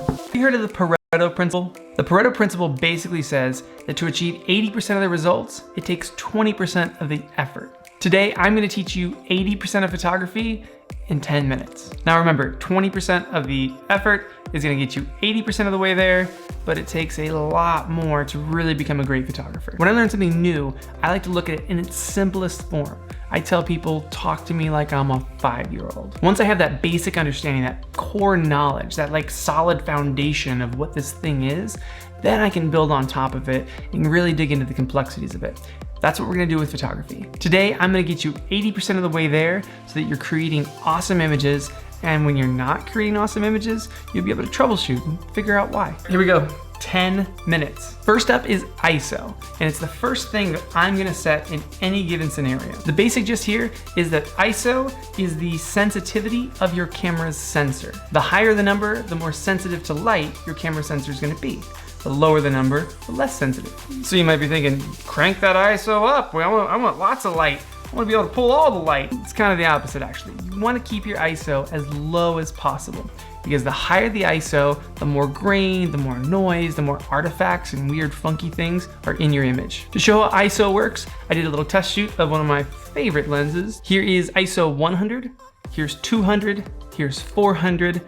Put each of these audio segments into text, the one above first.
Have you heard of the Pareto principle? The Pareto principle basically says that to achieve 80% of the results, it takes 20% of the effort. Today, I'm gonna teach you 80% of photography in 10 minutes. Now remember, 20% of the effort is gonna get you 80% of the way there, but it takes a lot more to really become a great photographer. When I learn something new, I like to look at it in its simplest form. I tell people, talk to me like I'm a 5-year-old. Once I have that basic understanding, that core knowledge, that like solid foundation of what this thing is, then I can build on top of it and really dig into the complexities of it. That's what we're gonna do with photography. Today, I'm gonna get you 80% of the way there so that you're creating awesome images, and when you're not creating awesome images, you'll be able to troubleshoot and figure out why. Here we go, 10 minutes. First up is ISO, and it's the first thing that I'm gonna set in any given scenario. The basic gist here is that ISO is the sensitivity of your camera's sensor. The higher the number, the more sensitive to light your camera sensor is gonna be. The lower the number, the less sensitive. So you might be thinking, crank that ISO up. Well, I want lots of light. I want to be able to pull all the light. It's kind of the opposite actually. You want to keep your ISO as low as possible, because the higher the ISO, the more grain, the more noise, the more artifacts and weird funky things are in your image. To show how ISO works, I did a little test shoot of one of my favorite lenses. Here is ISO 100, here's 200, here's 400,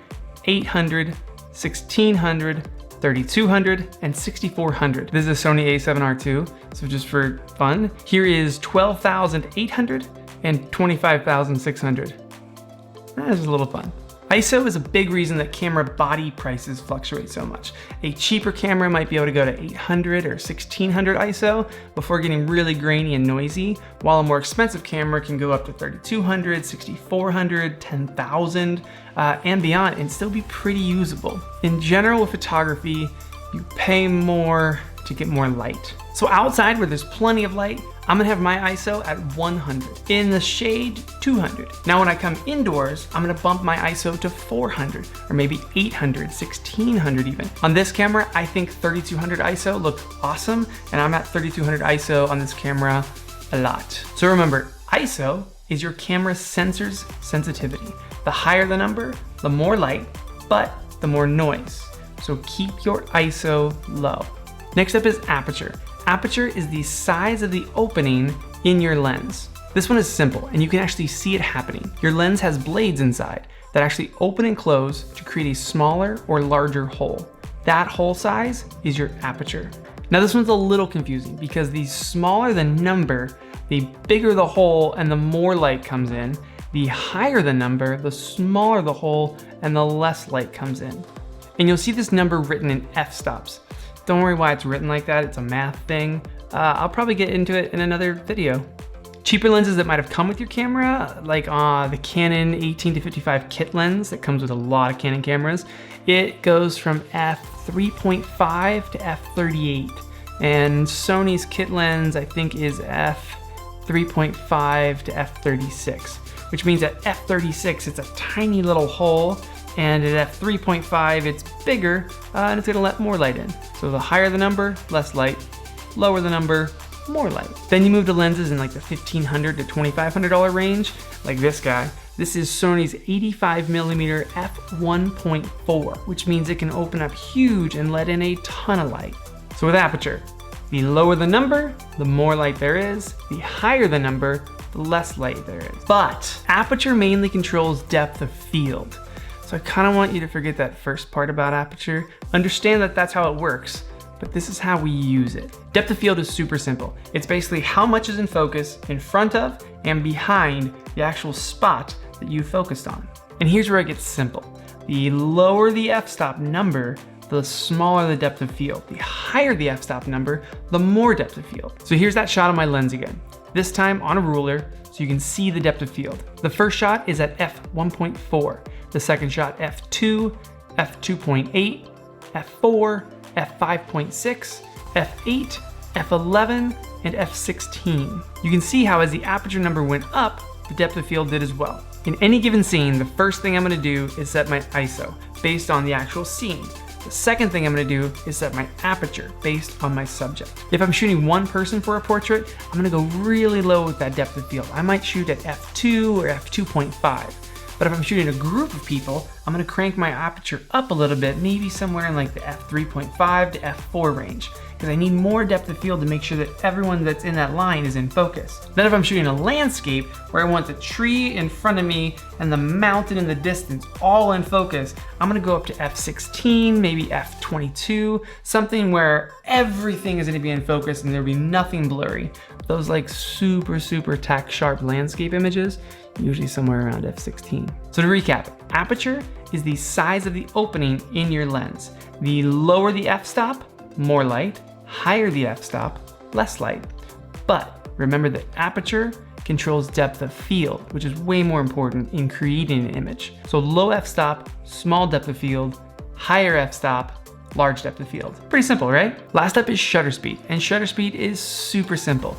800, 1600, 3200 and 6400. This is a Sony a7R II, so just for fun. Here is 12,800 and 25,600. That is a little fun. ISO is a big reason that camera body prices fluctuate so much. A cheaper camera might be able to go to 800 or 1600 ISO before getting really grainy and noisy, while a more expensive camera can go up to 3200, 6400, 10,000, and beyond, and still be pretty usable. In general with photography, you pay more to get more light. So outside where there's plenty of light, I'm gonna have my ISO at 100. In the shade, 200. Now when I come indoors, I'm gonna bump my ISO to 400, or maybe 800, 1600 even. On this camera, I think 3200 ISO looks awesome, and I'm at 3200 ISO on this camera a lot. So remember, ISO is your camera's sensor's sensitivity. The higher the number, the more light, but the more noise. So keep your ISO low. Next up is aperture. Aperture is the size of the opening in your lens. This one is simple, and you can actually see it happening. Your lens has blades inside that actually open and close to create a smaller or larger hole. That hole size is your aperture. Now this one's a little confusing because the smaller the number, the bigger the hole and the more light comes in. The higher the number, the smaller the hole and the less light comes in. And you'll see this number written in f-stops. Don't worry why it's written like that, it's a math thing. I'll probably get into it in another video. Cheaper lenses that might have come with your camera, like the Canon 18-55 kit lens that comes with a lot of Canon cameras, it goes from f3.5 to f38. And Sony's kit lens, I think, is f3.5 to f36, which means at f36, it's a tiny little hole, and at f3.5, it's bigger, and it's gonna let more light in. So the higher the number, less light, lower the number, more light. Then you move to lenses in like the $1,500 to $2,500 range, like this guy. This is Sony's 85mm f1.4, which means it can open up huge and let in a ton of light. So with aperture, the lower the number, the more light there is. The higher the number, the less light there is. But aperture mainly controls depth of field. So I kind of want you to forget that first part about aperture. Understand that that's how it works, but this is how we use it. Depth of field is super simple. It's basically how much is in focus in front of and behind the actual spot that you focused on. And here's where it gets simple. The lower the f-stop number, the smaller the depth of field. The higher the f-stop number, the more depth of field. So here's that shot of my lens again. This time on a ruler, so you can see the depth of field. The first shot is at f1.4. The second shot, f2, f2.8, f4, f5.6, f8, f11, and f16. You can see how as the aperture number went up, the depth of field did as well. In any given scene, the first thing I'm gonna do is set my ISO based on the actual scene. The second thing I'm gonna do is set my aperture based on my subject. If I'm shooting one person for a portrait, I'm gonna go really low with that depth of field. I might shoot at f2 or f2.5. But if I'm shooting a group of people, I'm gonna crank my aperture up a little bit, maybe somewhere in like the f3.5 to f4 range, because I need more depth of field to make sure that everyone that's in that line is in focus. Then if I'm shooting a landscape where I want the tree in front of me and the mountain in the distance all in focus, I'm gonna go up to f16, maybe f22, something where everything is gonna be in focus and there'll be nothing blurry. Those like super tack sharp landscape images, usually somewhere around f16. So to recap, aperture is the size of the opening in your lens. The lower the f-stop, more light, higher the f-stop, less light. But remember that aperture controls depth of field, which is way more important in creating an image. So low f-stop, small depth of field, higher f-stop, large depth of field. Pretty simple, right? Last up is shutter speed, and shutter speed is super simple.